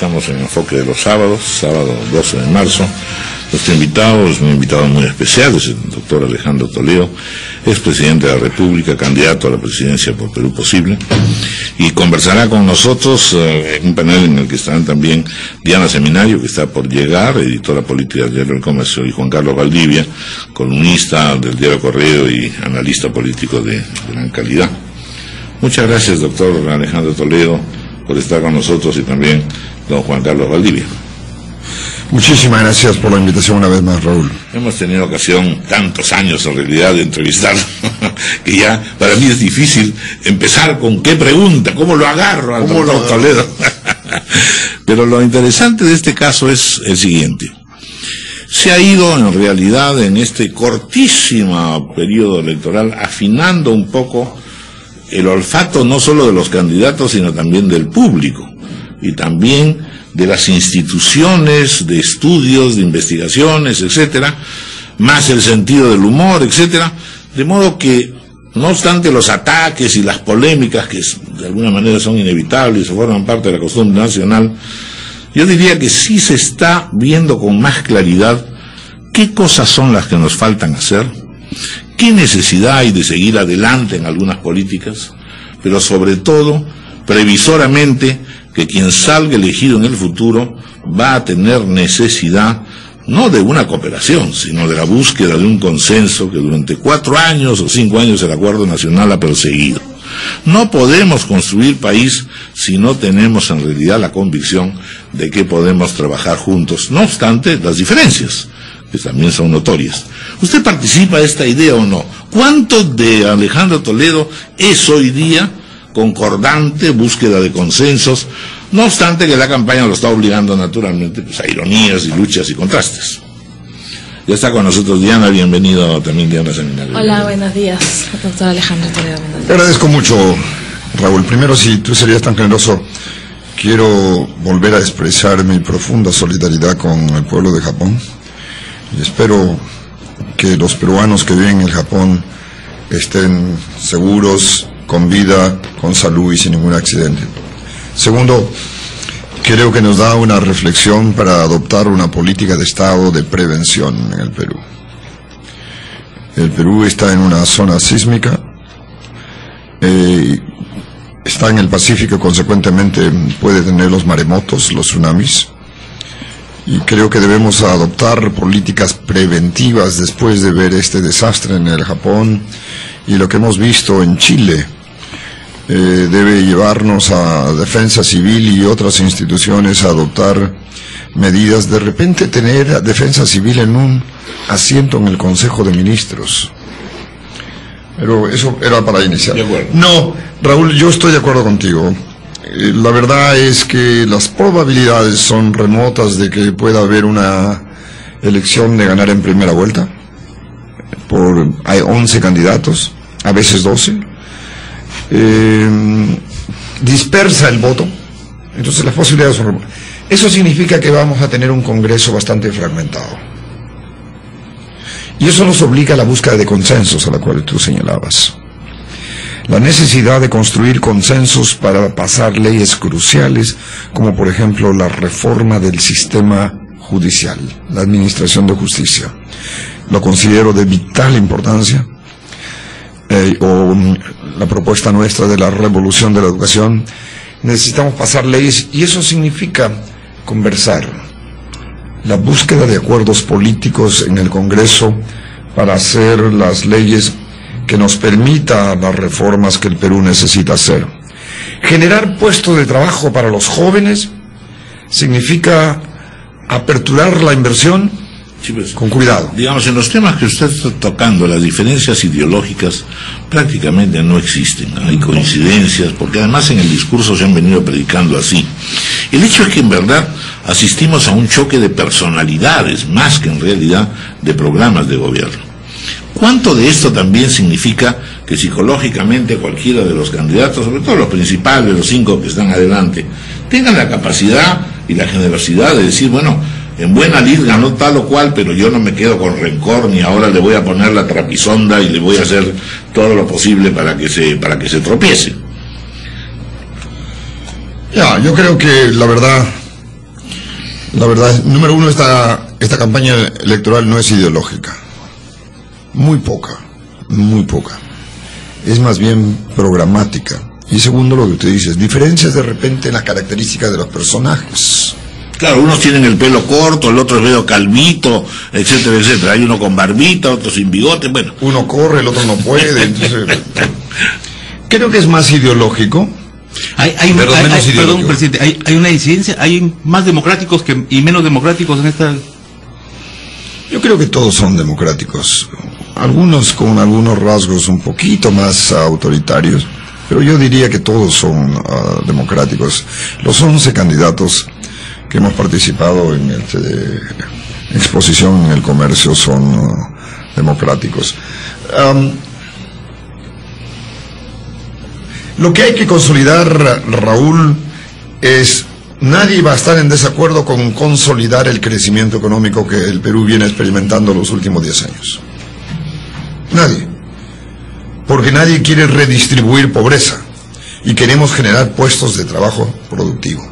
Estamos en Enfoque de los sábados, sábado 12 de marzo. Nuestro invitado es un invitado muy especial, es el doctor Alejandro Toledo, expresidente de la República, candidato a la presidencia por Perú Posible, y conversará con nosotros en un panel en el que estarán también Diana Seminario, que está por llegar, editora política del Diario del Comercio, y Juan Carlos Valdivia, columnista del Diario Correo y analista político de gran calidad. Muchas gracias, doctor Alejandro Toledo, por estar con nosotros, y también don Juan Carlos Valdivia. Muchísimas gracias por la invitación una vez más, Raúl. Hemos tenido ocasión, tantos años en realidad, de entrevistar, que ya para mí es difícil empezar con qué pregunta, cómo lo agarro al doctor Toledo. Pero lo interesante de este caso es el siguiente. Se ha ido en realidad en este cortísimo periodo electoral afinando un poco el olfato no solo de los candidatos, sino también del público, y también de las instituciones de estudios, de investigaciones, etcétera, más el sentido del humor, etcétera, de modo que, no obstante los ataques y las polémicas que de alguna manera son inevitables o forman parte de la costumbre nacional, yo diría que sí se está viendo con más claridad qué cosas son las que nos faltan hacer, qué necesidad hay de seguir adelante en algunas políticas, pero sobre todo, previsoramente, que quien salga elegido en el futuro va a tener necesidad no de una cooperación, sino de la búsqueda de un consenso que durante 4 años o 5 años el Acuerdo Nacional ha perseguido. No podemos construir país si no tenemos en realidad la convicción de que podemos trabajar juntos, no obstante las diferencias, que también son notorias. ¿Usted participa de esta idea o no? ¿Cuánto de Alejandro Toledo es hoy día concordante, búsqueda de consensos, no obstante que la campaña lo está obligando naturalmente pues, a ironías y luchas y contrastes? Ya está con nosotros Diana, bienvenido también Diana Seminario. Hola, buenos días, doctor Alejandro Toledo. Te agradezco mucho, Raúl. Primero, si tú serías tan generoso, quiero volver a expresar mi profunda solidaridad con el pueblo de Japón, y espero que los peruanos que viven en el Japón estén seguros, con vida, con salud y sin ningún accidente. Segundo, creo que nos da una reflexión para adoptar una política de Estado de prevención en el Perú. El Perú está en una zona sísmica, está en el Pacífico, consecuentemente puede tener los maremotos, los tsunamis, y creo que debemos adoptar políticas preventivas después de ver este desastre en el Japón y lo que hemos visto en Chile. Debe llevarnos a Defensa Civil y otras instituciones a adoptar medidas. De repente tener a Defensa Civil en un asiento en el Consejo de Ministros. Pero eso era para iniciar. De acuerdo. No, Raúl, yo estoy de acuerdo contigo. La verdad es que las probabilidades son remotas de que pueda haber una elección de ganar en primera vuelta. Hay 11 candidatos, a veces 12. Dispersa el voto, entonces las posibilidades son remotas. Eso significa que vamos a tener un Congreso bastante fragmentado, y eso nos obliga a la búsqueda de consensos a la cual tú señalabas, la necesidad de construir consensos para pasar leyes cruciales, como por ejemplo la reforma del sistema judicial, la administración de justicia. Lo considero de vital importancia. O la propuesta nuestra de la revolución de la educación. Necesitamos pasar leyes, y eso significa conversar, la búsqueda de acuerdos políticos en el Congreso para hacer las leyes que nos permitan las reformas que el Perú necesita hacer. Generar puestos de trabajo para los jóvenes significa aperturar la inversión. Sí, pues, con cuidado. Digamos, en los temas que usted está tocando, las diferencias ideológicas prácticamente no existen, hay coincidencias, porque además en el discurso se han venido predicando así. El hecho es que en verdad asistimos a un choque de personalidades, más que en realidad de programas de gobierno. ¿Cuánto de esto también significa que psicológicamente cualquiera de los candidatos, sobre todo los principales, los 5 que están adelante, tengan la capacidad y la generosidad de decir, bueno, en buena lid ganó tal o cual, pero yo no me quedo con rencor, ni ahora le voy a poner la trapisonda y le voy a hacer todo lo posible para que se tropiece? Yo creo que la verdad La verdad, número uno, esta campaña electoral no es ideológica. Muy poca. Es más bien programática. Y segundo, lo que usted dice, diferencias de repente en las características de los personajes. Claro, unos tienen el pelo corto, el otro es medio calvito, etcétera, etcétera. Hay uno con barbita, otro sin bigote, bueno. Uno corre, el otro no puede, entonces... Creo que es más ideológico. Perdón, presidente, hay una incidencia, hay más democráticos y menos democráticos en esta... Yo creo que todos son democráticos, algunos con algunos rasgos un poquito más autoritarios, pero yo diría que todos son democráticos. Los 11 candidatos que hemos participado en exposición en el comercio son democráticos. Lo que hay que consolidar, Raúl, es... Nadie va a estar en desacuerdo con consolidar el crecimiento económico que el Perú viene experimentando los últimos 10 años. Nadie. Porque nadie quiere redistribuir pobreza y queremos generar puestos de trabajo productivo.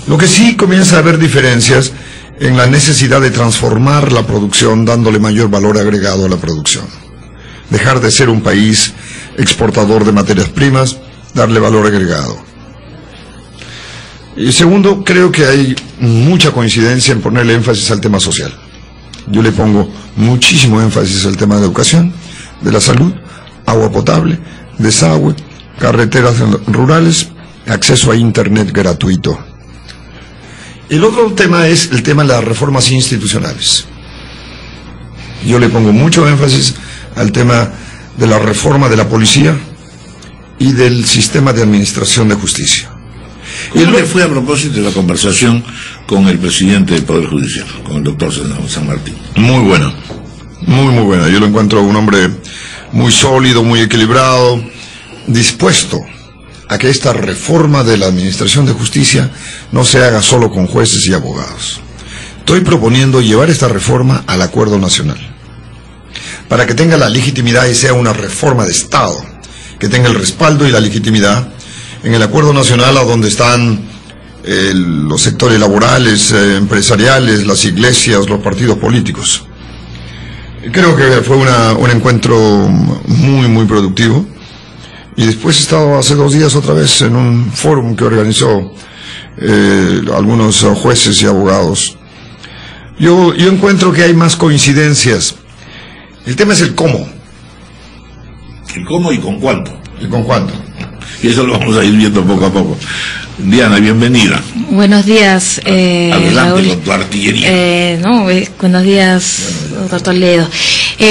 Lo que sí comienza a haber diferencias en la necesidad de transformar la producción dándole mayor valor agregado a la producción. Dejar de ser un país exportador de materias primas, darle valor agregado. Y segundo, creo que hay mucha coincidencia en ponerle énfasis al tema social. Yo le pongo muchísimo énfasis al tema de educación, de la salud, agua potable, desagüe, carreteras rurales, acceso a internet gratuito. El otro tema es el tema de las reformas institucionales. Yo le pongo mucho énfasis al tema de la reforma de la policía y del sistema de administración de justicia. ¿Cómo le fue a propósito de la conversación con el presidente del Poder Judicial, con el doctor San Martín? Muy buena, muy buena. Yo lo encuentro un hombre muy sólido, muy equilibrado, dispuesto a que esta reforma de la administración de justicia no se haga solo con jueces y abogados. Estoy proponiendo llevar esta reforma al acuerdo nacional, para que tenga la legitimidad y sea una reforma de Estado, que tenga el respaldo y la legitimidad en el acuerdo nacional, a donde están los sectores laborales, empresariales, las iglesias, los partidos políticos. Creo que fue un encuentro muy productivo. Y después he estado hace 2 días otra vez en un fórum que organizó algunos jueces y abogados. Yo encuentro que hay más coincidencias. El tema es el cómo. ¿El cómo y con cuánto? ¿Y con cuánto? Y eso lo vamos a ir viendo poco a poco. Diana, bienvenida. Buenos días, Adelante Raúl. con tu artillería. Buenos días, doctor Toledo.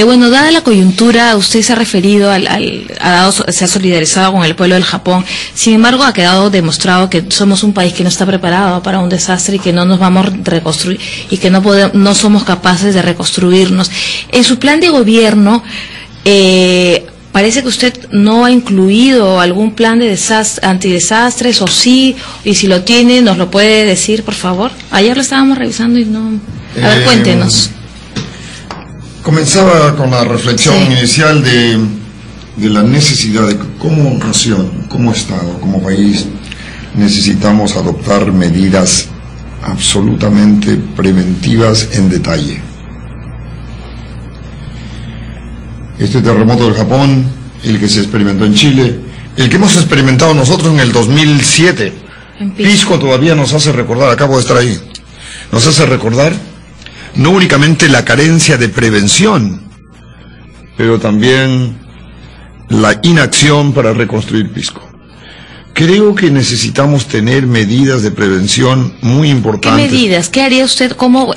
Bueno, dada la coyuntura, usted se ha referido se ha solidarizado con el pueblo del Japón. Sin embargo, ha quedado demostrado que somos un país que no está preparado para un desastre y que no nos vamos a reconstruir y que no somos capaces de reconstruirnos. En su plan de gobierno, parece que usted no ha incluido algún plan de antidesastres, o sí, y si lo tiene, ¿nos lo puede decir, por favor? Ayer lo estábamos revisando y no... A ver, cuéntenos. Comenzaba con la reflexión inicial de la necesidad de cómo nación, como Estado, como país, necesitamos adoptar medidas absolutamente preventivas en detalle. Este terremoto del Japón, el que se experimentó en Chile, el que hemos experimentado nosotros en el 2007. Pisco todavía nos hace recordar, acabo de estar ahí, nos hace recordar no únicamente la carencia de prevención, pero también la inacción para reconstruir Pisco. Creo que necesitamos tener medidas de prevención muy importantes. ¿Qué medidas? ¿Qué haría usted? ¿Cómo,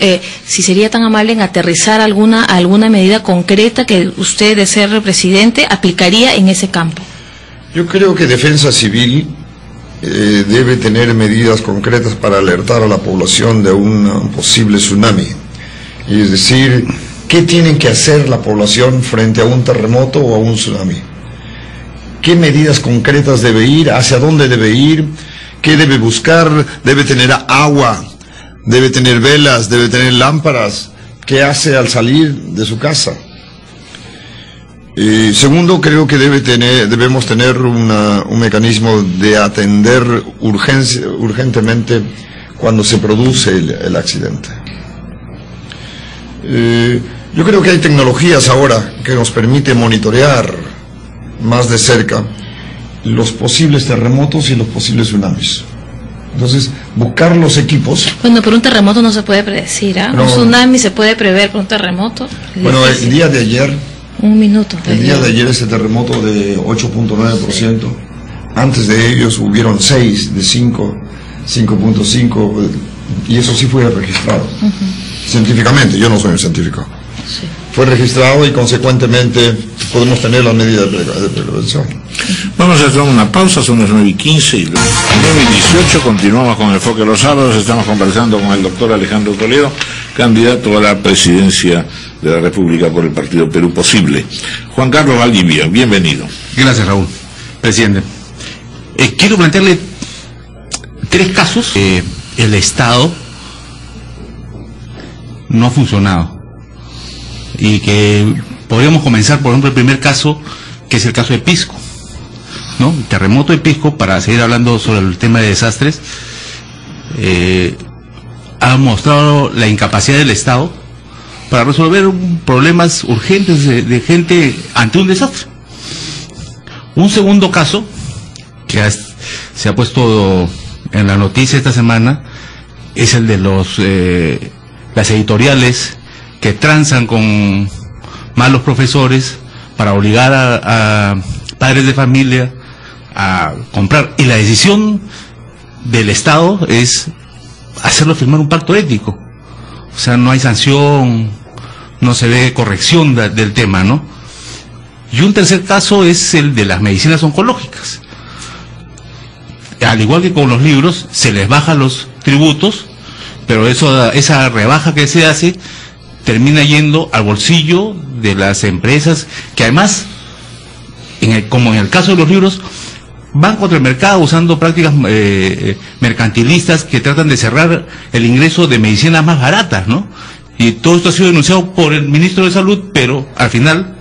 si sería tan amable en aterrizar alguna medida concreta que usted, de ser presidente, aplicaría en ese campo? Yo creo que Defensa Civil debe tener medidas concretas para alertar a la población de un posible tsunami. Y es decir, ¿qué tiene que hacer la población frente a un terremoto o a un tsunami? ¿Qué medidas concretas debe ir? ¿Hacia dónde debe ir? ¿Qué debe buscar? ¿Debe tener agua? ¿Debe tener velas? ¿Debe tener lámparas? ¿Qué hace al salir de su casa? Segundo, creo que debemos tener un mecanismo de atender urgentemente cuando se produce el accidente. Yo creo que hay tecnologías ahora que nos permiten monitorear más de cerca los posibles terremotos y los posibles tsunamis. Entonces, buscar los equipos... Bueno, pero un terremoto no se puede predecir, ¿ah? No, un tsunami se puede prever, pero un terremoto... Bueno, el día de ayer... Un minuto. El día de ayer ese terremoto de 8.9%. Sí. Antes de ellos hubieron 6 de 5, 5.5, y eso sí fue registrado. Científicamente, yo no soy un científico. Sí. Fue registrado y consecuentemente podemos tener las medidas de prevención. Vamos a hacer una pausa, son las 9:15 y 9:18, continuamos con Enfoque los sábados. Estamos conversando con el doctor Alejandro Toledo, candidato a la presidencia de la República por el Partido Perú Posible. Juan Carlos Valdivia, bienvenido. Gracias, Raúl. Presidente, quiero plantearle 3 casos. El Estado no ha funcionado y que podríamos comenzar, por ejemplo, el primer caso, que es el caso de Pisco, ¿no? El terremoto de Pisco, para seguir hablando sobre el tema de desastres, ha mostrado la incapacidad del Estado para resolver problemas urgentes de gente ante un desastre. Un segundo caso que se ha puesto en la noticia esta semana es el de las editoriales que transan con malos profesores para obligar a padres de familia a comprar, y la decisión del Estado es hacerlo firmar un pacto ético. O sea, no hay sanción, no se ve corrección del tema, ¿no? Y un tercer caso es el de las medicinas oncológicas. Al igual que con los libros, se les bajan los tributos, pero esa rebaja que se hace termina yendo al bolsillo de las empresas que además, como en el caso de los libros, van contra el mercado usando prácticas mercantilistas que tratan de cerrar el ingreso de medicinas más baratas, ¿no? Y todo esto ha sido denunciado por el ministro de Salud, pero al final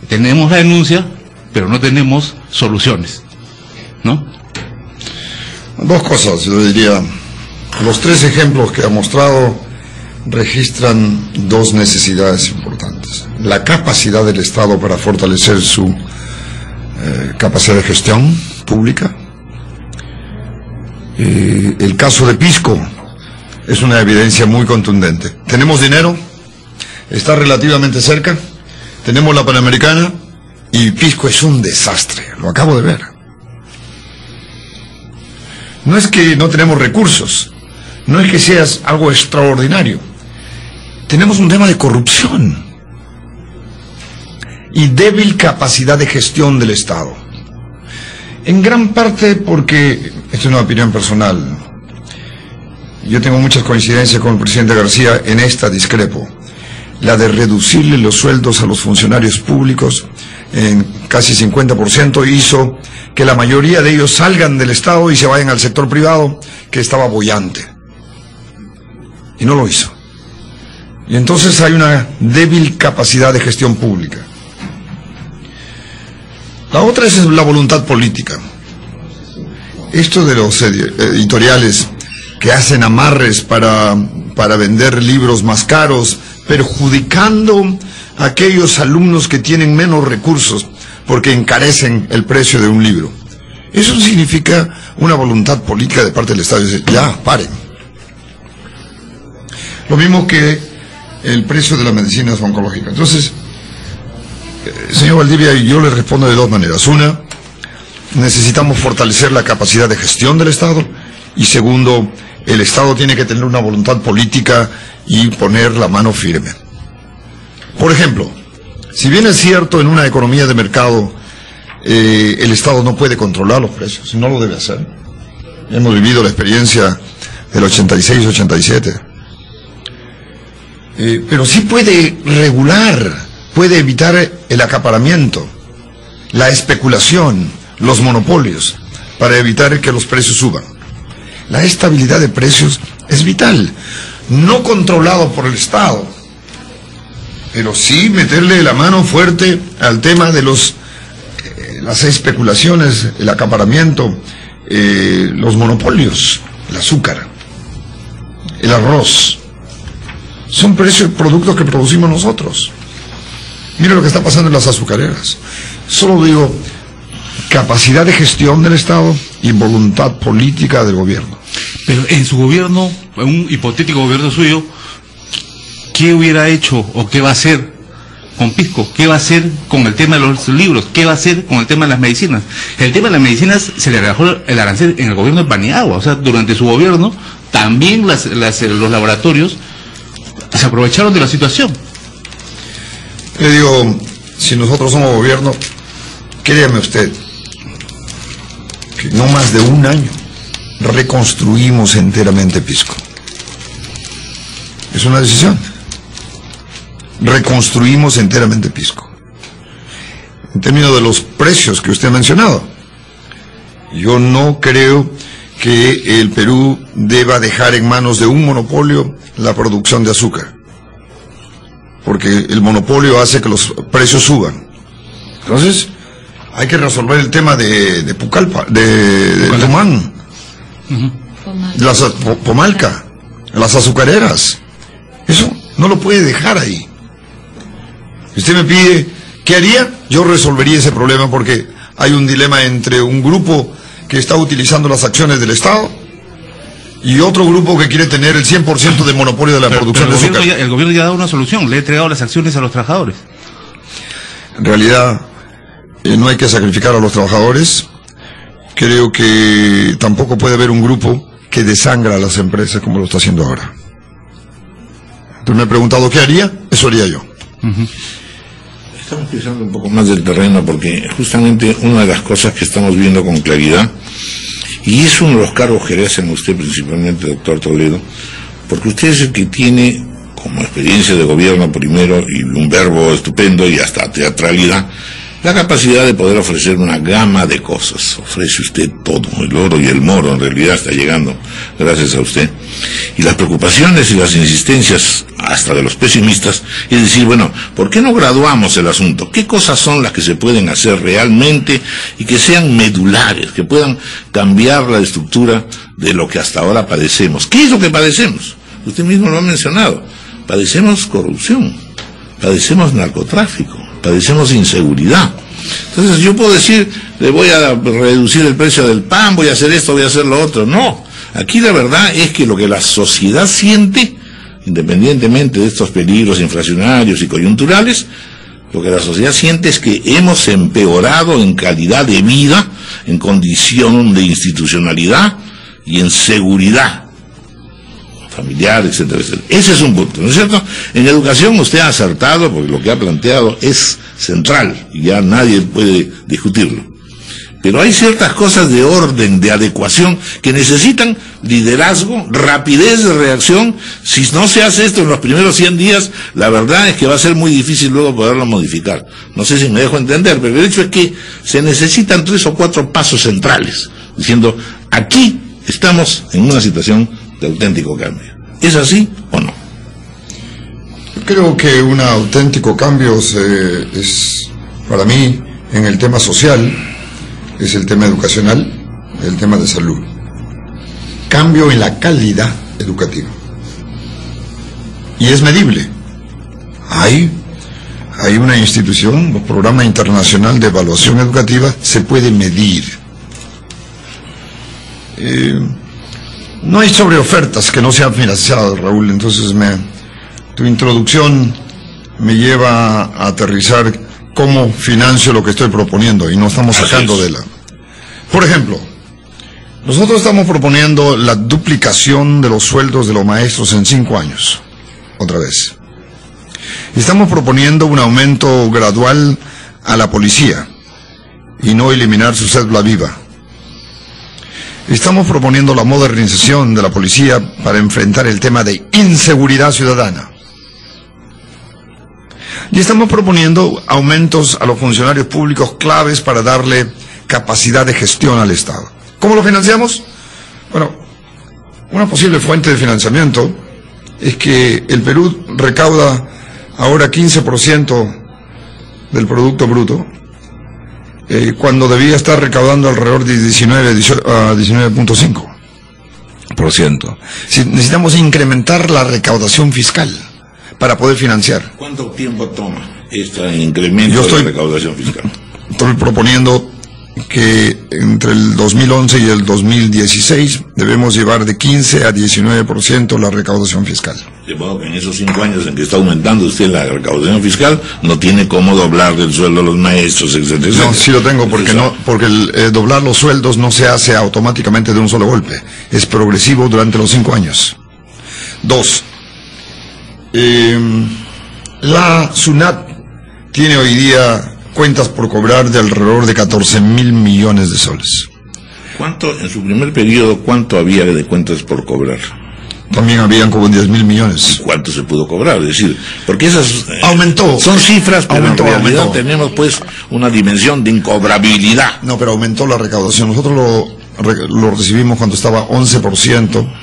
tenemos la denuncia, pero no tenemos soluciones, ¿no? 2 cosas, yo diría. Los 3 ejemplos que ha mostrado registran 2 necesidades importantes. La capacidad del Estado para fortalecer su capacidad de gestión pública. El caso de Pisco es una evidencia muy contundente. Tenemos dinero, está relativamente cerca, tenemos la Panamericana, y Pisco es un desastre, lo acabo de ver. No es que no tenemos recursos, no es que sea algo extraordinario. Tenemos un tema de corrupción y débil capacidad de gestión del Estado. En gran parte porque, esta es una opinión personal, yo tengo muchas coincidencias con el presidente García, en esta discrepo. La de reducirle los sueldos a los funcionarios públicos en casi 50% hizo que la mayoría de ellos salgan del Estado y se vayan al sector privado, que estaba boyante. Y no lo hizo. Y entonces hay una débil capacidad de gestión pública. La otra es la voluntad política. Esto de los editoriales que hacen amarres para vender libros más caros, perjudicando a aquellos alumnos que tienen menos recursos porque encarecen el precio de un libro. Eso significa una voluntad política de parte del Estado. Dice, ya, paren. Lo mismo que el precio de las medicinas oncológicas. Entonces, señor Valdivia, yo le respondo de 2 maneras. Una, necesitamos fortalecer la capacidad de gestión del Estado. Y segundo, el Estado tiene que tener una voluntad política y poner la mano firme. Por ejemplo, si bien es cierto en una economía de mercado, el Estado no puede controlar los precios, no lo debe hacer. Hemos vivido la experiencia del 86-87. Pero sí puede regular, puede evitar el acaparamiento, la especulación, los monopolios, para evitar que los precios suban. La estabilidad de precios es vital, no controlado por el Estado, pero sí meterle la mano fuerte al tema de las especulaciones, el acaparamiento, los monopolios, el azúcar. el arroz, son productos que producimos nosotros. Mira lo que está pasando en las azucareras. Solo digo, capacidad de gestión del Estado y voluntad política del gobierno. Pero en su gobierno, en un hipotético gobierno suyo, ¿qué hubiera hecho o qué va a hacer con Pisco? ¿Qué va a hacer con el tema de los libros? ¿Qué va a hacer con el tema de las medicinas? El tema de las medicinas se le rebajó el arancel en el gobierno de Paniagua. O sea, durante su gobierno también los laboratorios se aprovecharon de la situación. Le digo, si nosotros somos gobierno, créame usted, que no más de un año reconstruimos enteramente Pisco. Es una decisión. Reconstruimos enteramente Pisco. En términos de los precios que usted ha mencionado, yo no creo que el Perú deba dejar en manos de un monopolio la producción de azúcar, porque el monopolio hace que los precios suban. Entonces, hay que resolver el tema de Pucallpa, de Tumán, Pomalca, las azucareras. Eso no lo puede dejar ahí. Si usted me pide, ¿qué haría? Yo resolvería ese problema, porque hay un dilema entre un grupo que está utilizando las acciones del Estado y otro grupo que quiere tener el 100% de monopolio de la producción de azúcar. El gobierno ya ha dado una solución, le ha entregado las acciones a los trabajadores. En realidad, no hay que sacrificar a los trabajadores. Creo que tampoco puede haber un grupo que desangra a las empresas como lo está haciendo ahora. Tú me has preguntado qué haría, eso haría yo. Estamos pisando un poco más del terreno, porque justamente una de las cosas que estamos viendo con claridad, y es uno de los cargos que le hacen a usted principalmente, doctor Toledo, porque usted es el que tiene como experiencia de gobierno primero, y un verbo estupendo y hasta teatralidad, la capacidad de poder ofrecer una gama de cosas. Ofrece usted todo, el oro y el moro en realidad está llegando gracias a usted. Y las preocupaciones y las insistencias hasta de los pesimistas, es decir, bueno, ¿por qué no graduamos el asunto? ¿Qué cosas son las que se pueden hacer realmente y que sean medulares, que puedan cambiar la estructura de lo que hasta ahora padecemos? ¿Qué es lo que padecemos? Usted mismo lo ha mencionado. Padecemos corrupción, padecemos narcotráfico, padecemos inseguridad. Entonces yo puedo decir, le voy a reducir el precio del pan, voy a hacer esto, voy a hacer lo otro. No, aquí la verdad es que lo que la sociedad siente, independientemente de estos peligros inflacionarios y coyunturales, lo que la sociedad siente es que hemos empeorado en calidad de vida, en condición de institucionalidad y en seguridad familiar, etcétera, etcétera. Ese es un punto, ¿no es cierto? En educación usted ha acertado, porque lo que ha planteado es central y ya nadie puede discutirlo. Pero hay ciertas cosas de orden, de adecuación, que necesitan liderazgo, rapidez de reacción. Si no se hace esto en los primeros 100 días, la verdad es que va a ser muy difícil luego poderlo modificar. No sé si me dejo entender, pero el hecho es que se necesitan 3 o 4 pasos centrales, diciendo, aquí estamos en una situación de auténtico cambio. ¿Es así o no? Creo que un auténtico cambio es, para mí, en el tema social, es el tema educacional, el tema de salud. Cambio en la calidad educativa. Y es medible. Hay una institución, un programa internacional de evaluación educativa, se puede medir. No hay sobreofertas que no sean financiadas, Raúl, entonces tu introducción me lleva a aterrizar cómo financio lo que estoy proponiendo, y no estamos sacando de la... Por ejemplo, nosotros estamos proponiendo la duplicación de los sueldos de los maestros en 5 años, otra vez. Estamos proponiendo un aumento gradual a la policía, y no eliminar su cédula viva. Estamos proponiendo la modernización de la policía para enfrentar el tema de inseguridad ciudadana. Y estamos proponiendo aumentos a los funcionarios públicos claves para darle capacidad de gestión al Estado. ¿Cómo lo financiamos? Bueno, una posible fuente de financiamiento es que el Perú recauda ahora 15% del Producto Bruto, cuando debía estar recaudando alrededor de 19.5. Si necesitamos incrementar la recaudación fiscal para poder financiar. ¿Cuánto tiempo toma este incremento de la recaudación fiscal? Estoy proponiendo que entre el 2011 y el 2016 debemos llevar de 15 a 19% la recaudación fiscal. De modo que en esos 5 años en que está aumentando usted la recaudación fiscal, no tiene cómo doblar el sueldo a los maestros, etcétera. No, sí lo tengo, porque el doblar los sueldos no se hace automáticamente de un solo golpe. Es progresivo durante los 5 años. 2. La SUNAT tiene hoy día cuentas por cobrar de alrededor de 14.000 millones de soles. ¿Cuánto, en su primer periodo, cuánto había de cuentas por cobrar? También habían como 10.000 millones. ¿Y cuánto se pudo cobrar? Es decir, porque esas... aumentó. Son cifras, pero en realidad tenemos pues una dimensión de incobrabilidad. No, pero aumentó la recaudación. Nosotros lo recibimos cuando estaba 11%,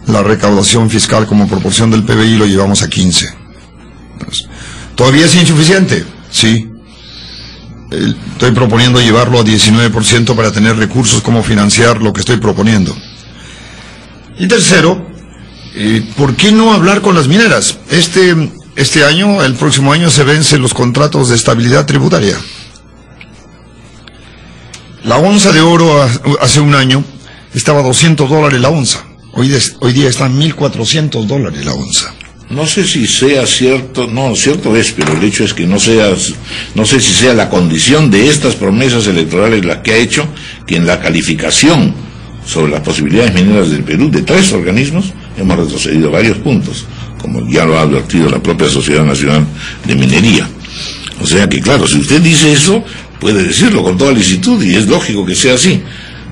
la recaudación fiscal como proporción del PBI lo llevamos a 15%. Entonces, ¿todavía es insuficiente? Sí. Estoy proponiendo llevarlo a 19% para tener recursos como financiar lo que estoy proponiendo. Y tercero, ¿por qué no hablar con las mineras? Este año, el próximo año, se vencen los contratos de estabilidad tributaria. La onza de oro hace un año estaba a $200 la onza. Hoy día está a $1.400 la onza. No sé si sea cierto, no, cierto es, pero el hecho es que no sé si sea la condición de estas promesas electorales las que ha hecho que en la calificación sobre las posibilidades mineras del Perú de 3 organismos hemos retrocedido varios puntos, como ya lo ha advertido la propia Sociedad Nacional de Minería. O sea que claro, si usted dice eso, puede decirlo con toda licitud y es lógico que sea así,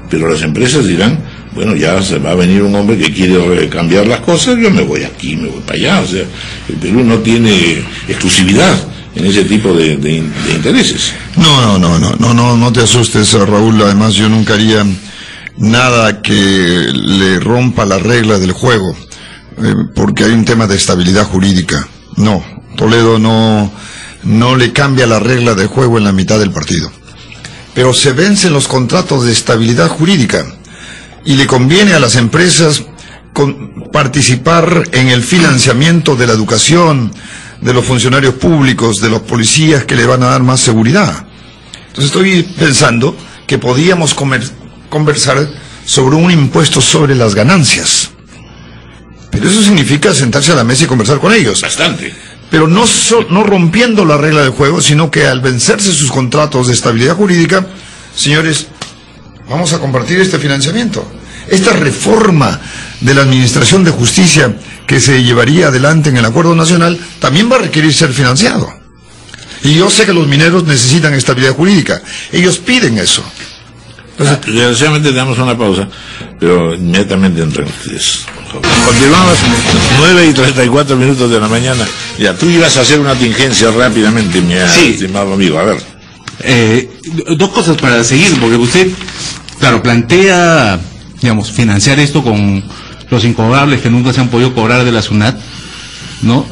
pero las empresas dirán, bueno, ya se va a venir un hombre que quiere cambiar las cosas, yo me voy aquí, me voy para allá. O sea, el Perú no tiene exclusividad en ese tipo de intereses. No te asustes, Raúl. Además, yo nunca haría nada que le rompa la regla del juego, porque hay un tema de estabilidad jurídica. No, Toledo no le cambia la regla del juego en la mitad del partido. Pero se vencen los contratos de estabilidad jurídica. Y le conviene a las empresas participar en el financiamiento de la educación, de los funcionarios públicos, de los policías que le van a dar más seguridad. Entonces estoy pensando que podíamos conversar sobre un impuesto sobre las ganancias. Pero eso significa sentarse a la mesa y conversar con ellos. Bastante. Pero no rompiendo la regla del juego, sino que al vencerse sus contratos de estabilidad jurídica, señores, vamos a compartir este financiamiento. Esta reforma de la Administración de Justicia que se llevaría adelante en el Acuerdo Nacional también va a requerir ser financiado. Y yo sé que los mineros necesitan estabilidad jurídica. Ellos piden eso. Entonces, desgraciadamente damos una pausa, pero inmediatamente entran ustedes. Continuamos, 9:34 de la mañana. Ya, tú ibas a hacer una tingencia rápidamente, mi estimado amigo. A ver. 2 cosas para seguir, porque usted, claro, plantea, digamos, financiar esto con los incobrables que nunca se han podido cobrar de la SUNAT, ¿no?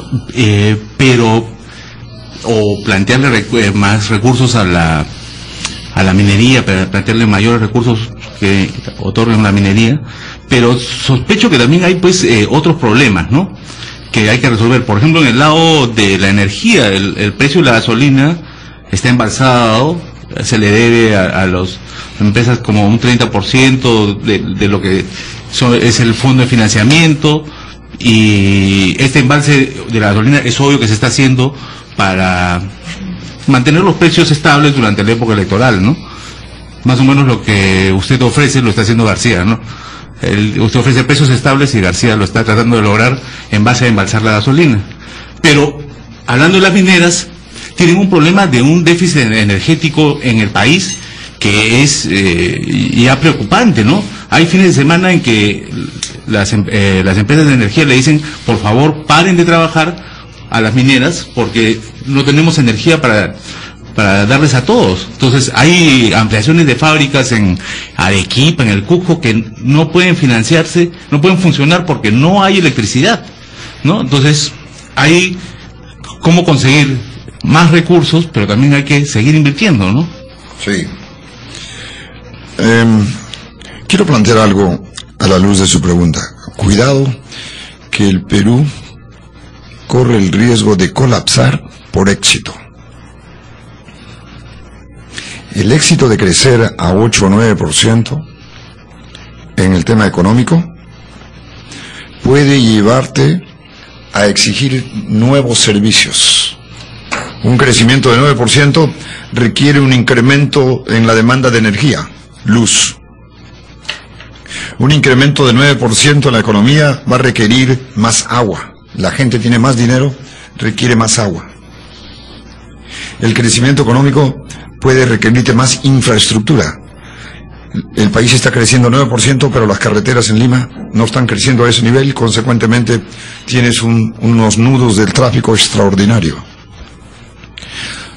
O plantearle más recursos a la minería, plantearle mayores recursos que otorguen la minería, pero sospecho que también hay pues otros problemas, ¿no?, que hay que resolver. Por ejemplo, en el lado de la energía, el precio de la gasolina está embalsado, se le debe a las empresas como un 30% de lo que es el fondo de financiamiento, y este embalse de la gasolina es obvio que se está haciendo para mantener los precios estables durante la época electoral, ¿no? Más o menos lo que usted ofrece lo está haciendo García, ¿no? Usted ofrece precios estables y García lo está tratando de lograr en base a embalsar la gasolina. Pero, hablando de las mineras, tienen un problema de un déficit energético en el país que es ya preocupante, ¿no? Hay fines de semana en que las empresas de energía le dicen, por favor, paren de trabajar a las mineras porque no tenemos energía para darles a todos. Entonces hay ampliaciones de fábricas en Arequipa, en el Cusco, que no pueden financiarse, no pueden funcionar porque no hay electricidad, ¿no? Entonces hay cómo conseguir más recursos, pero también hay que seguir invirtiendo, ¿no? Sí. Quiero plantear algo a la luz de su pregunta. Cuidado que el Perú corre el riesgo de colapsar por éxito. El éxito de crecer a 8 o 9% en el tema económico puede llevarte a exigir nuevos servicios. Un crecimiento de 9% requiere un incremento en la demanda de energía, luz. Un incremento de 9% en la economía va a requerir más agua. La gente tiene más dinero, requiere más agua. El crecimiento económico puede requerirte más infraestructura. El país está creciendo 9%, pero las carreteras en Lima no están creciendo a ese nivel, consecuentemente tienes unos nudos del tráfico extraordinario.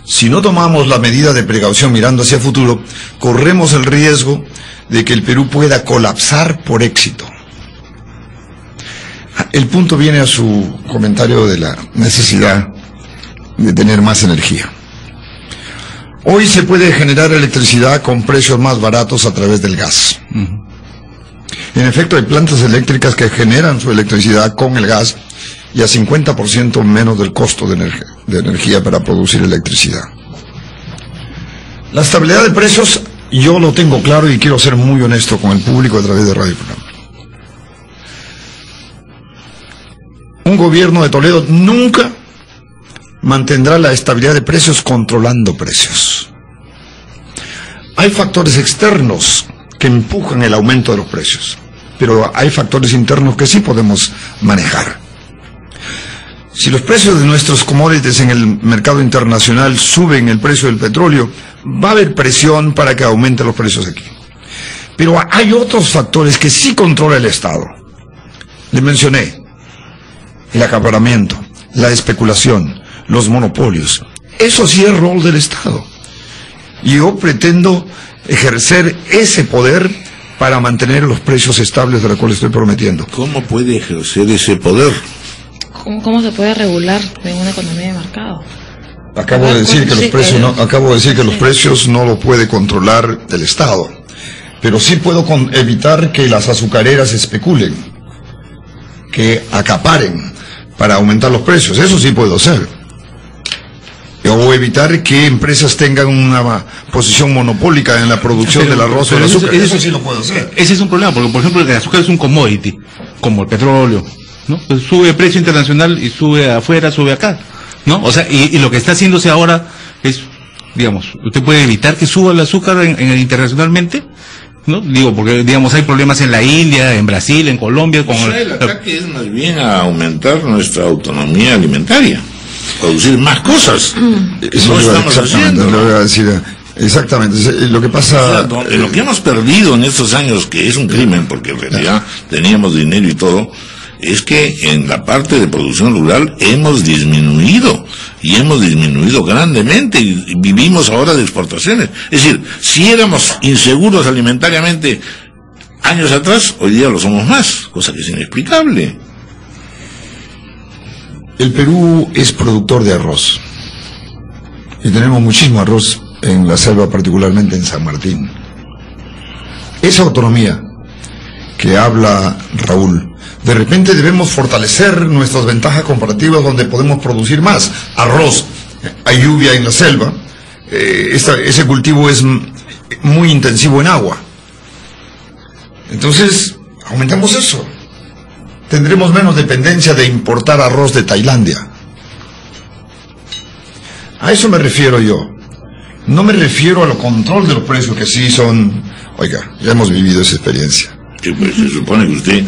Si no tomamos la medida de precaución mirando hacia el futuro, corremos el riesgo de que el Perú pueda colapsar por éxito. El punto viene a su comentario de la necesidad de tener más energía. Hoy se puede generar electricidad con precios más baratos a través del gas. En efecto, hay plantas eléctricas que generan su electricidad con el gas y a 50% menos del costo de energía para producir electricidad. La estabilidad de precios, yo lo tengo claro y quiero ser muy honesto con el público a través de Radio Programa. Un gobierno de Toledo nunca mantendrá la estabilidad de precios controlando precios. Hay factores externos que empujan el aumento de los precios, pero hay factores internos que sí podemos manejar. Si los precios de nuestros commodities en el mercado internacional suben el precio del petróleo, va a haber presión para que aumenten los precios aquí. Pero hay otros factores que sí controla el Estado. Les mencioné el acaparamiento, la especulación, los monopolios. Eso sí es rol del Estado. Y yo pretendo ejercer ese poder para mantener los precios estables de los cuales estoy prometiendo. ¿Cómo puede ejercer ese poder? ¿Cómo se puede regular en una economía de mercado? Acabo de decir que los precios no lo puede controlar el Estado, pero sí puedo evitar que las azucareras especulen, que acaparen para aumentar los precios. Eso sí puedo hacer. O evitar que empresas tengan una posición monopólica en la producción del arroz o del azúcar. Eso sí lo puedo hacer. Ese es un problema, porque por ejemplo el azúcar es un commodity, como el petróleo, ¿no? Pues sube el precio internacional y sube afuera, sube acá, ¿no? O sea, y lo que está haciéndose ahora es, digamos, usted puede evitar que suba el azúcar internacionalmente, ¿no? Digo, porque, digamos, hay problemas en la India, en Brasil, en Colombia. Con el ataque es más bien a aumentar nuestra autonomía alimentaria, producir más cosas. Eso no estamos haciendo, ¿no? Lo voy a decir. Exactamente, lo que pasa... O sea, lo que hemos perdido en estos años, que es un crimen, porque en realidad teníamos dinero y todo, es que en la parte de producción rural hemos disminuido, y hemos disminuido grandemente, y vivimos ahora de exportaciones. Es decir, si éramos inseguros alimentariamente años atrás, hoy día lo somos más, cosa que es inexplicable. El Perú es productor de arroz, y tenemos muchísimo arroz en la selva, particularmente en San Martín. Esa autonomía que habla Raúl, de repente debemos fortalecer nuestras ventajas comparativas donde podemos producir más. Arroz, hay lluvia en la selva, ese cultivo es muy intensivo en agua. Entonces, aumentamos eso. Tendremos menos dependencia de importar arroz de Tailandia. A eso me refiero yo. No me refiero a lo control de los precios, que sí son... Oiga, ya hemos vivido esa experiencia. Sí, pues se supone que usted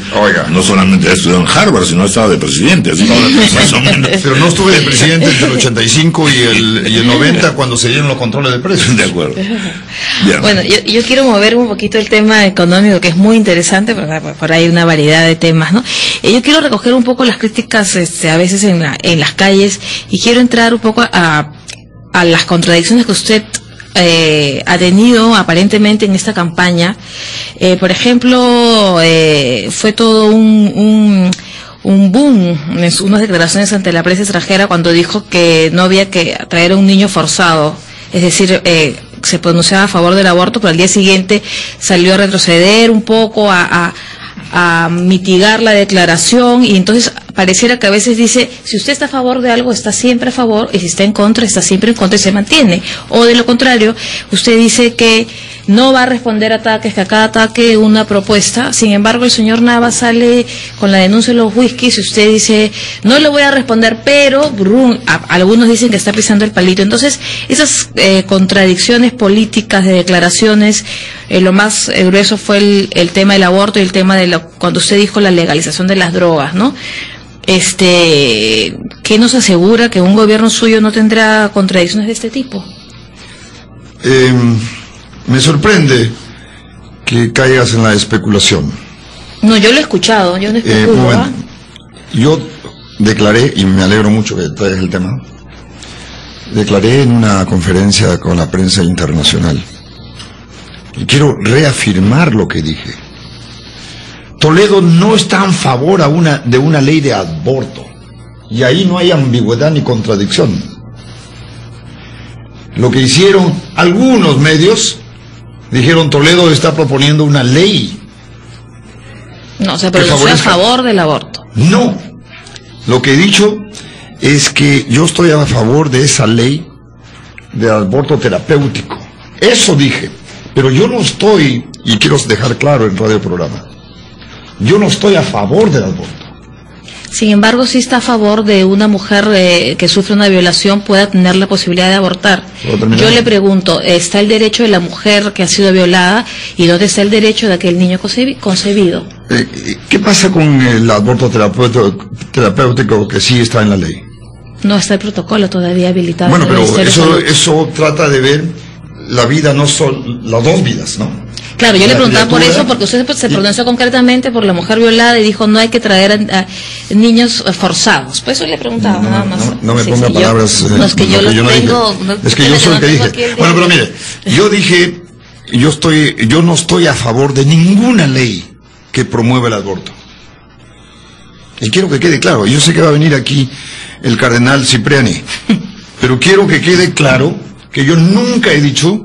no solamente ha estudiado en Harvard, sino ha estado de presidente, así más o menos. Pero no estuve de presidente entre el 85 y el 90 cuando se dieron los controles de precios. De acuerdo. Bien. Bueno, yo quiero mover un poquito el tema económico, que es muy interesante, porque por ahí hay una variedad de temas, ¿no? Yo quiero recoger un poco las críticas a veces en las calles, y quiero entrar un poco a las contradicciones que usted ha tenido aparentemente en esta campaña. Por ejemplo, fue todo un boom en unas declaraciones ante la prensa extranjera cuando dijo que no había que traer a un niño forzado, es decir, se pronunciaba a favor del aborto, pero al día siguiente salió a retroceder un poco, a a mitigar la declaración, y entonces pareciera que a veces dice, si usted está a favor de algo, está siempre a favor, y si está en contra, está siempre en contra y se mantiene. O de lo contrario, usted dice que no va a responder ataques, que a cada ataque una propuesta. Sin embargo, el señor Nava sale con la denuncia de los whiskies y usted dice, no le voy a responder, pero algunos dicen que está pisando el palito. Entonces, esas contradicciones políticas de declaraciones, lo más grueso fue el tema del aborto y el tema de cuando usted dijo la legalización de las drogas, ¿no? ¿Qué nos asegura que un gobierno suyo no tendrá contradicciones de este tipo? Me sorprende que caigas en la especulación. No, yo lo he escuchado, yo no especulo. Yo declaré, y me alegro mucho que traigas el tema, declaré en una conferencia con la prensa internacional, y quiero reafirmar lo que dije. Toledo no está en favor de una ley de aborto, y ahí no hay ambigüedad ni contradicción. Lo que hicieron algunos medios, dijeron Toledo está proponiendo una ley. No, o sea, pero yo estoy a favor del aborto. No, lo que he dicho es que yo estoy a favor de esa ley de aborto terapéutico. Eso dije, pero yo no estoy, y quiero dejar claro en Radio Programa, yo no estoy a favor del aborto. Sin embargo, sí está a favor de una mujer que sufre una violación pueda tener la posibilidad de abortar. Yo le pregunto, ¿está el derecho de la mujer que ha sido violada y dónde está el derecho de aquel niño concebido? ¿Qué pasa con el aborto terapéutico que sí está en la ley? No está el protocolo todavía habilitado. Bueno, pero eso trata de ver la vida, no son las dos vidas, ¿no? Claro, yo le preguntaba por eso, porque usted se pronunció concretamente por la mujer violada y dijo no hay que traer a niños forzados. Por eso le preguntaba nada más. No me ponga palabras. No, es que yo lo tengo. Es que yo soy el que dije. Bueno, pero mire, yo dije, yo no estoy a favor de ninguna ley que promueva el aborto. Y quiero que quede claro. Yo sé que va a venir aquí el cardenal Cipriani, pero quiero que quede claro que yo nunca he dicho,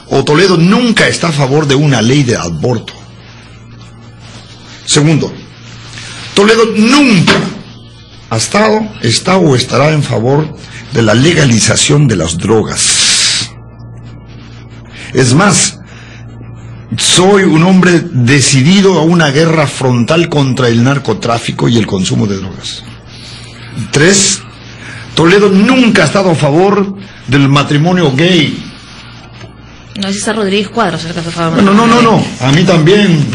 o Toledo nunca está a favor de una ley de aborto. Segundo, Toledo nunca ha estado, está o estará en favor de la legalización de las drogas. Es más, soy un hombre decidido a una guerra frontal contra el narcotráfico y el consumo de drogas. 3, Toledo nunca ha estado a favor del matrimonio gay. No, si está Rodríguez Cuadros el caso favor. No. A mí también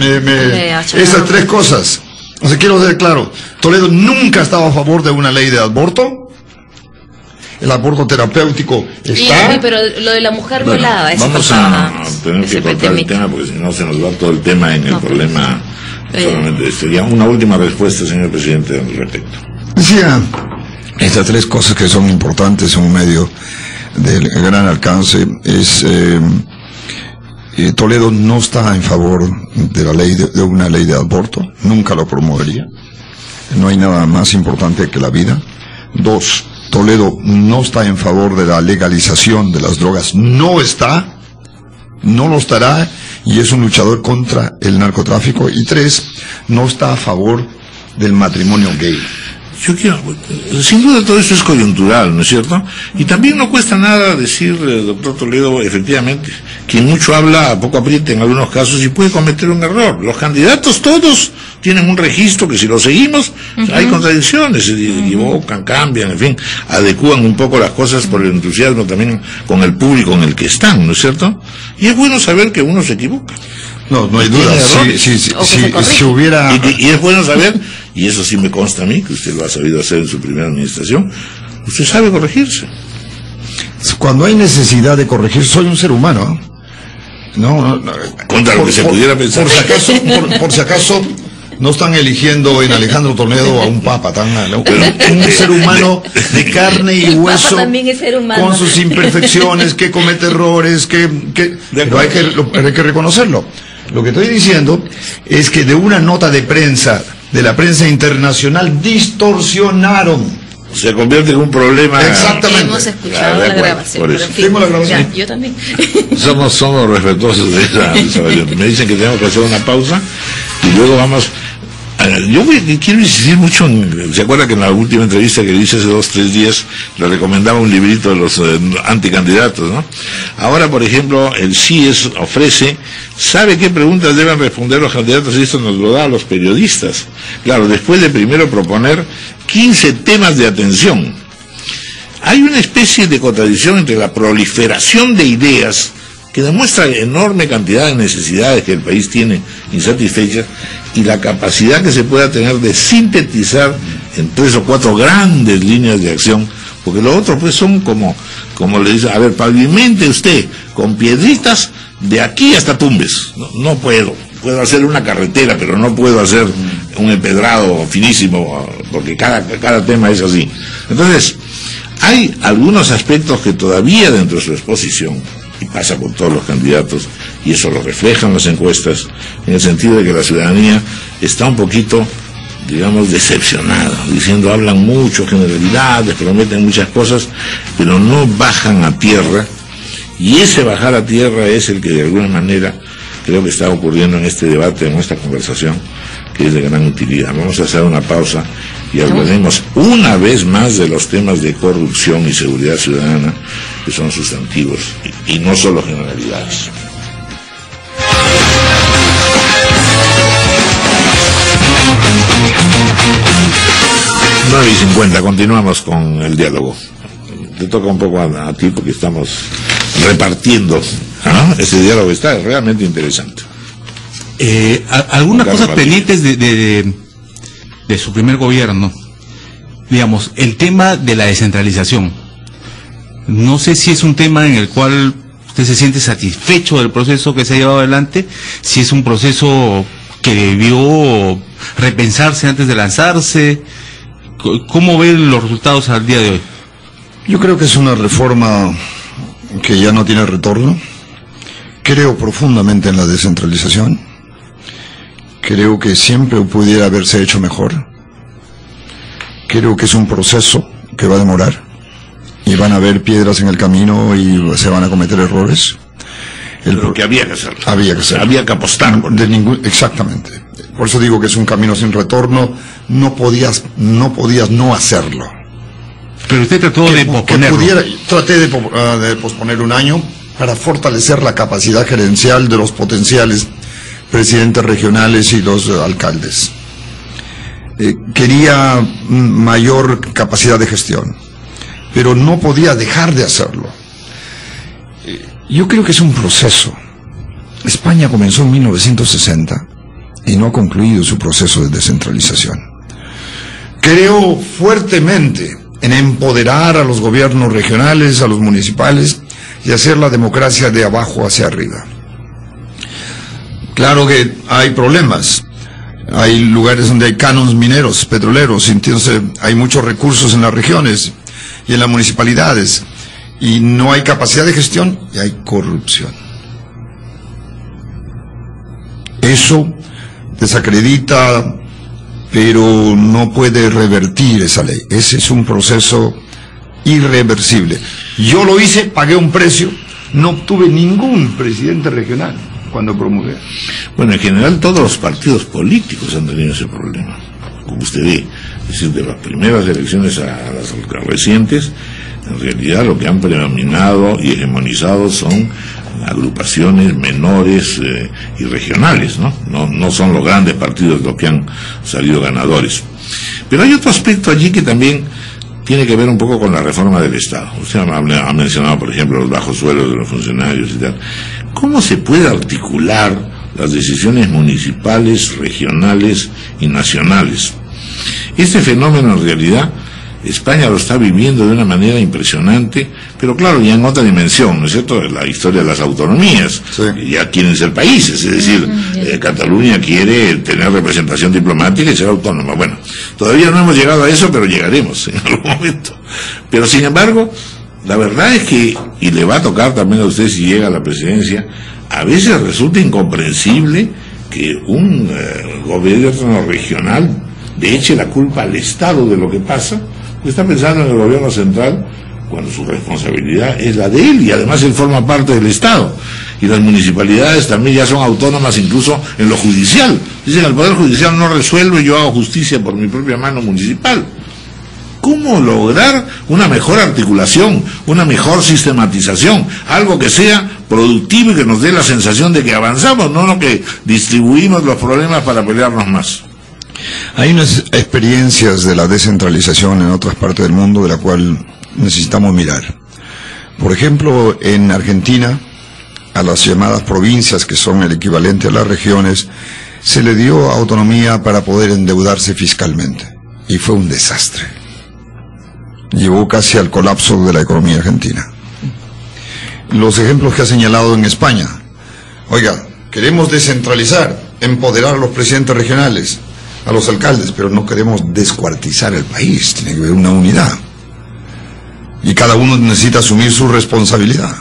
esas 3 cosas. O sea, quiero ser claro. Toledo nunca ha estado a favor de una ley de aborto. El aborto terapéutico está. Sí, pero lo de la mujer violada. Vamos a tener que cortar el tema porque si no se nos va todo el tema en el problema. Solamente sería una última respuesta, señor presidente, al respecto. Decía, estas 3 cosas que son importantes en un medio del gran alcance es Toledo no está en favor de la ley de una ley de aborto, nunca lo promovería. No hay nada más importante que la vida. 2, Toledo no está en favor de la legalización de las drogas, no lo estará y es un luchador contra el narcotráfico. Y 3, no está a favor del matrimonio gay. Yo quiero, sin duda todo eso es coyuntural, ¿no es cierto? Y también no cuesta nada decir, doctor Toledo, efectivamente, quien mucho habla, poco aprieta en algunos casos y puede cometer un error. Los candidatos todos tienen un registro que si lo seguimos, hay contradicciones, se equivocan, cambian, en fin, adecúan un poco las cosas por el entusiasmo también con el público en el que están, ¿no es cierto? Y es bueno saber que uno se equivoca. No hay duda. Si hubiera... Y es bueno saber, y eso sí me consta a mí, que usted lo ha sabido hacer en su primera administración, usted sabe corregirse. Cuando hay necesidad de corregir, soy un ser humano. No. Contra lo que se pudiera pensar. Por si acaso, no están eligiendo en Alejandro Toledo a un papa tan malo. Un ser humano de carne y hueso, con sus imperfecciones, que comete errores, pero hay que reconocerlo. Lo que estoy diciendo es que de una nota de prensa, de la prensa internacional, distorsionaron. Se convierte en un problema. Exactamente. Hemos escuchado la grabación. Por eso. Tengo la grabación. Ya, yo también. Somos respetuosos de esa variante. Me dicen que tenemos que hacer una pausa y luego vamos Yo quiero insistir mucho ¿se acuerda que en la última entrevista que hice hace 2 o 3 días le recomendaba un librito de los anticandidatos, ¿no? Ahora, por ejemplo, el CIES ofrece, ¿sabe qué preguntas deben responder los candidatos? Y esto nos lo da a los periodistas. Claro, después de primero proponer 15 temas de atención. Hay una especie de contradicción entre la proliferación de ideas que demuestra enorme cantidad de necesidades que el país tiene insatisfechas y la capacidad que se pueda tener de sintetizar en 3 o 4 grandes líneas de acción, porque lo otro pues son como le dicen, a ver, pavimente usted con piedritas de aquí hasta Tumbes. No puedo hacer una carretera, pero no puedo hacer un empedrado finísimo, porque cada tema es así. Entonces, hay algunos aspectos que todavía dentro de su exposición, y pasa con todos los candidatos, y eso lo reflejan las encuestas, en el sentido de que la ciudadanía está un poquito, digamos, decepcionada, diciendo, hablan mucho, generalidades, prometen muchas cosas, pero no bajan a tierra, y ese bajar a tierra es el que de alguna manera creo que está ocurriendo en este debate, en esta conversación, que es de gran utilidad. Vamos a hacer una pausa y hablaremos una vez más de los temas de corrupción y seguridad ciudadana, que son sustantivos y no solo generalidades. 9:50, continuamos con el diálogo. Te toca un poco a ti porque estamos repartiendo, ¿no? Ese diálogo está realmente interesante. Algunas cosas pendientes de su primer gobierno, digamos, el tema de la descentralización. No sé si es un tema en el cual usted se siente satisfecho del proceso que se ha llevado adelante, si es un proceso que debió repensarse antes de lanzarse. ¿Cómo ven los resultados al día de hoy? Yo creo que es una reforma que ya no tiene retorno. Creo profundamente en la descentralización. Creo que siempre pudiera haberse hecho mejor. Creo que es un proceso que va a demorar y van a haber piedras en el camino y se van a cometer errores. Pero que había que hacerlo. Había que hacerlo. Había que apostar. Exactamente. Por eso digo que es un camino sin retorno. No podías no hacerlo. Pero usted trató de posponerlo. Traté de posponer un año para fortalecer la capacidad gerencial de los potenciales presidentes regionales y los alcaldes. Quería mayor capacidad de gestión, pero no podía dejar de hacerlo. Yo creo que es un proceso. España comenzó en 1960 y no ha concluido su proceso de descentralización. Creo fuertemente en empoderar a los gobiernos regionales, a los municipales, y hacer la democracia de abajo hacia arriba. Claro que hay problemas. Hay lugares donde hay cánones mineros, petroleros, entonces hay muchos recursos en las regiones y en las municipalidades, y no hay capacidad de gestión y hay corrupción. Eso desacredita, pero no puede revertir esa ley. Ese es un proceso irreversible. Yo lo hice, pagué un precio, no obtuve ningún presidente regional cuando promulgué. Bueno, en general todos los partidos políticos han tenido ese problema, como usted ve. Es decir, de las primeras elecciones a las recientes, en realidad lo que han predominado y hegemonizado son agrupaciones menores y regionales, ¿no? No son los grandes partidos los que han salido ganadores. Pero hay otro aspecto allí que también tiene que ver un poco con la reforma del Estado. Usted ha mencionado, por ejemplo, los bajos sueldos de los funcionarios y tal. ¿Cómo se puede articular las decisiones municipales, regionales y nacionales? Este fenómeno, en realidad, España lo está viviendo de una manera impresionante, pero claro, ya en otra dimensión, ¿no es cierto? La historia de las autonomías, sí. Ya quieren ser países, es decir, Cataluña quiere tener representación diplomática y ser autónoma. Bueno, todavía no hemos llegado a eso, pero llegaremos en algún momento. Pero sin embargo, la verdad es que, y le va a tocar también a usted si llega a la presidencia, a veces resulta incomprensible que un gobierno regional le eche la culpa al Estado de lo que pasa. Está pensando en el gobierno central cuando su responsabilidad es la de él, y además él forma parte del Estado. Y las municipalidades también ya son autónomas, incluso en lo judicial. Dicen, el Poder Judicial no resuelve, yo hago justicia por mi propia mano municipal. ¿Cómo lograr una mejor articulación, una mejor sistematización? Algo que sea productivo y que nos dé la sensación de que avanzamos, no que distribuimos los problemas para pelearnos más. Hay unas experiencias de la descentralización en otras partes del mundo de la cual necesitamos mirar. Por ejemplo, en Argentina, a las llamadas provincias, que son el equivalente a las regiones, se le dio autonomía para poder endeudarse fiscalmente. Y fue un desastre. Llevó casi al colapso de la economía argentina. Los ejemplos que ha señalado en España. Oiga, queremos descentralizar, empoderar a los presidentes regionales, a los alcaldes, pero no queremos descuartizar el país. Tiene que haber una unidad. Y cada uno necesita asumir su responsabilidad.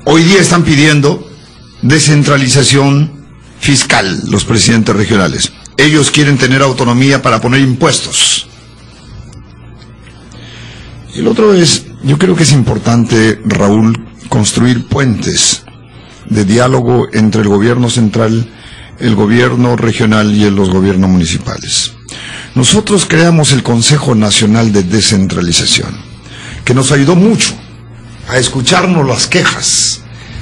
Hoy día están pidiendo descentralización fiscal los presidentes regionales. Ellos quieren tener autonomía para poner impuestos. Y el otro es, yo creo que es importante, Raúl, construir puentes de diálogo entre el gobierno central, el gobierno regional y los gobiernos municipales. Nosotros creamos el Consejo Nacional de Descentralización, que nos ayudó mucho a escucharnos las quejas.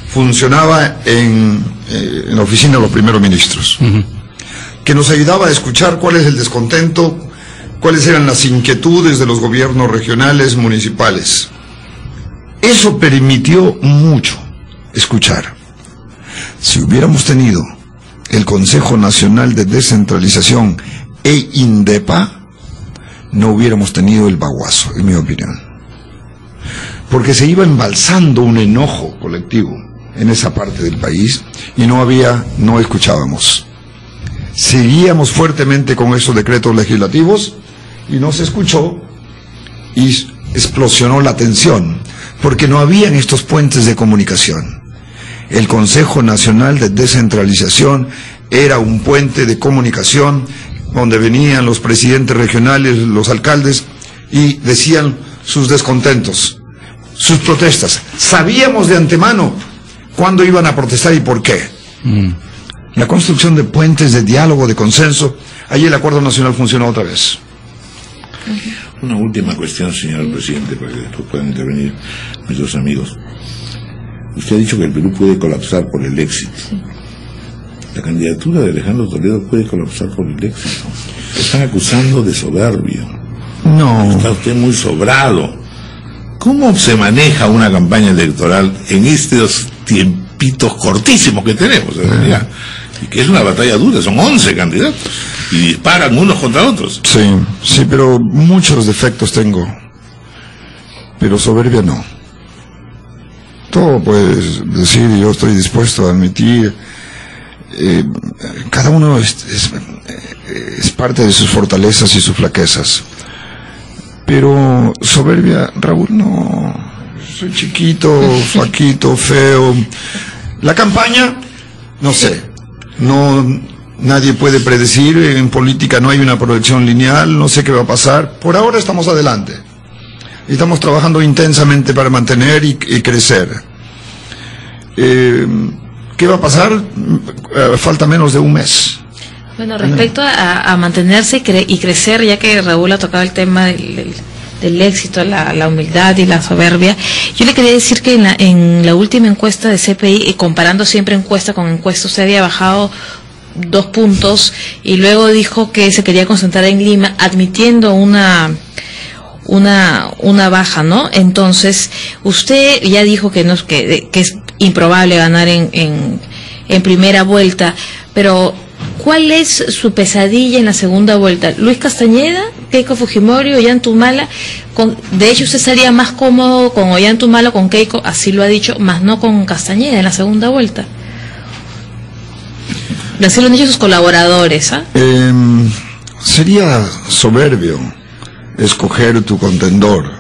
Funcionaba en la oficina de los primeros ministros, que nos ayudaba a escuchar cuál es el descontento, cuáles eran las inquietudes de los gobiernos regionales, municipales. Eso permitió mucho escuchar. Si hubiéramos tenido el Consejo Nacional de Descentralización e INDEPA, no hubiéramos tenido el baguazo, en mi opinión. Porque se iba embalsando un enojo colectivo en esa parte del país y no escuchábamos. Seguíamos fuertemente con esos decretos legislativos y no se escuchó y explosionó la tensión, porque no habían estos puentes de comunicación. El Consejo Nacional de Descentralización era un puente de comunicación donde venían los presidentes regionales, los alcaldes, y decían sus descontentos, sus protestas. Sabíamos de antemano cuándo iban a protestar y por qué. La construcción de puentes de diálogo, de consenso, ahí el Acuerdo Nacional funcionó otra vez. Una última cuestión, señor presidente, para que después puedan intervenir nuestros amigos. Usted ha dicho que el Perú puede colapsar por el éxito. La candidatura de Alejandro Toledo puede colapsar por el éxito. Están acusando de soberbio. No. Está usted muy sobrado. ¿Cómo se maneja una campaña electoral en estos tiempitos cortísimos que tenemos, en realidad? Y que es una batalla dura, son 11 candidatos. Y disparan unos contra otros. Sí, pero muchos defectos tengo. Pero soberbia no. Todo puedes decir, yo estoy dispuesto a admitir. Cada uno es parte de sus fortalezas y sus flaquezas. Pero soberbia, Raúl, no. Soy chiquito, flaquito, feo. La campaña, no sé. Nadie puede predecir. En política no hay una proyección lineal. No sé qué va a pasar. Por ahora estamos adelante. Estamos trabajando intensamente para mantener y crecer. ¿Qué va a pasar? Falta menos de un mes. Bueno, respecto a mantenerse y crecer, ya que Raúl ha tocado el tema del éxito, la humildad y la soberbia, yo le quería decir que en la última encuesta de CPI, comparando siempre encuesta con encuesta, usted había bajado 2 puntos y luego dijo que se quería concentrar en Lima, admitiendo una baja, ¿no? Entonces, usted ya dijo que es improbable ganar en primera vuelta, pero ¿cuál es su pesadilla en la segunda vuelta? ¿Luis Castañeda, Keiko Fujimori, Ollantumala? De hecho, usted estaría más cómodo con Ollantumala, con Keiko, así lo ha dicho, más no con Castañeda en la segunda vuelta. Así lo han dicho sus colaboradores, ¿ah? Sería soberbio escoger tu contendor.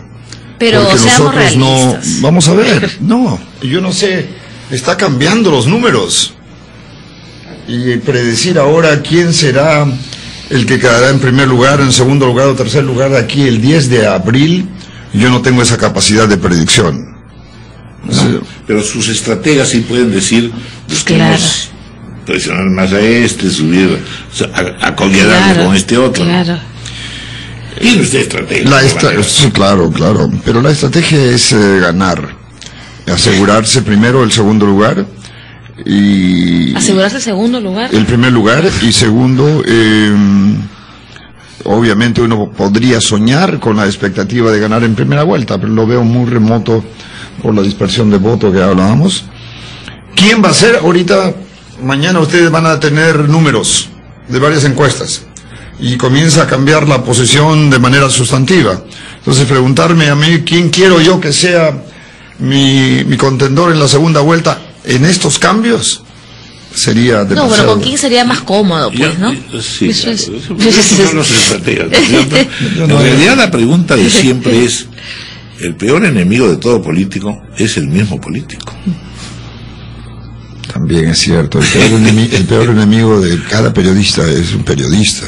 Pero porque seamos nosotros realistas. no. Vamos a ver, no, yo no sé, está cambiando los números. Y predecir ahora quién será el que quedará en primer lugar, en segundo lugar o tercer lugar de aquí el 10 de abril, Yo no tengo esa capacidad de predicción. No, pero sus estrategas sí pueden decir, busquemos presionar más a este, subir, a coquedarle con este otro. Claro. Tiene usted estrategia. Sí, claro. Pero la estrategia es ganar. Asegurarse primero el segundo lugar. ¿Asegurarse el segundo lugar? El primer lugar. Y segundo, obviamente uno podría soñar con la expectativa de ganar en primera vuelta, pero lo veo muy remoto por la dispersión de voto que hablábamos. ¿Quién va a ser? Ahorita, mañana ustedes van a tener números de varias encuestas y comienza a cambiar la posición de manera sustantiva. Entonces preguntarme a mí quién quiero yo que sea mi contendor en la segunda vuelta en estos cambios sería demasiado. No, pero con quién sería más cómodo, pues, ¿no? Sí, eso es. Son los estrategas, ¿no? En realidad la pregunta de siempre es, el peor enemigo de todo político es el mismo político. También es cierto, el peor enemigo de cada periodista es un periodista.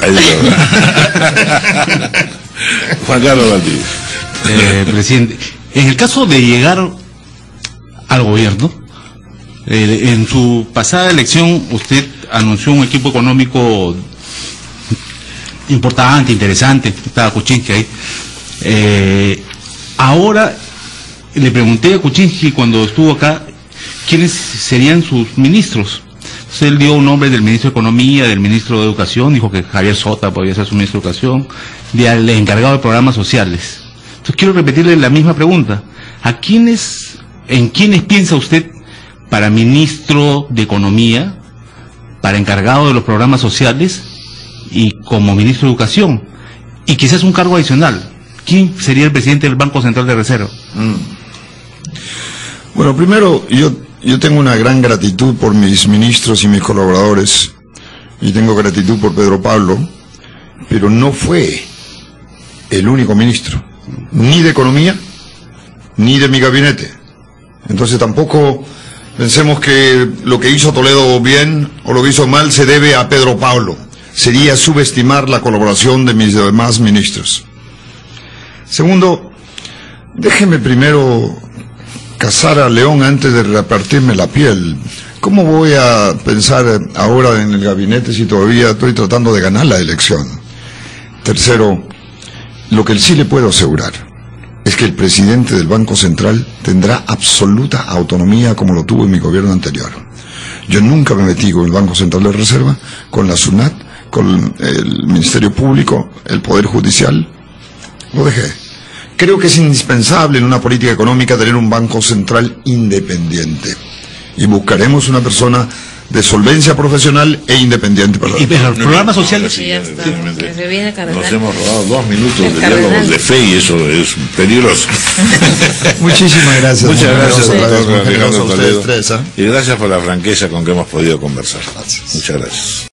Juan Carlos Valdivia. Presidente, en el caso de llegar al gobierno, en su pasada elección usted anunció un equipo económico importante, interesante, estaba Kuczynski ahí. Ahora le pregunté a Kuczynski cuando estuvo acá quiénes serían sus ministros. Entonces él dio un nombre del ministro de Economía, del ministro de Educación, dijo que Javier Sota podría ser su ministro de Educación, del encargado de programas sociales. Entonces quiero repetirle la misma pregunta. ¿En quiénes piensa usted para ministro de Economía, para encargado de los programas sociales y como ministro de Educación? Y quizás un cargo adicional. ¿Quién sería el presidente del Banco Central de Reserva? Bueno, primero, yo tengo una gran gratitud por mis ministros y mis colaboradores, y tengo gratitud por Pedro Pablo, pero no fue el único ministro, ni de Economía, ni de mi gabinete. Entonces tampoco pensemos que lo que hizo Toledo bien o lo que hizo mal se debe a Pedro Pablo. Sería subestimar la colaboración de mis demás ministros. Segundo, déjeme primero cazar a león antes de repartirme la piel. ¿Cómo voy a pensar ahora en el gabinete si todavía estoy tratando de ganar la elección? Tercero, lo que sí le puedo asegurar es que el presidente del Banco Central tendrá absoluta autonomía como lo tuvo en mi gobierno anterior. Yo nunca me metí con el Banco Central de Reserva, con la SUNAT, con el Ministerio Público, el Poder Judicial. Lo dejé. Creo que es indispensable en una política económica tener un Banco Central independiente. Y buscaremos una persona de solvencia profesional e independiente para ¿Y los programas sociales? Sí, ya está. Nos hemos robado 2 minutos de diálogos de fe y eso es peligroso. Muchísimas gracias. Muchas gracias a ustedes tres. Y gracias por la franqueza con que hemos podido conversar. Gracias. Muchas gracias.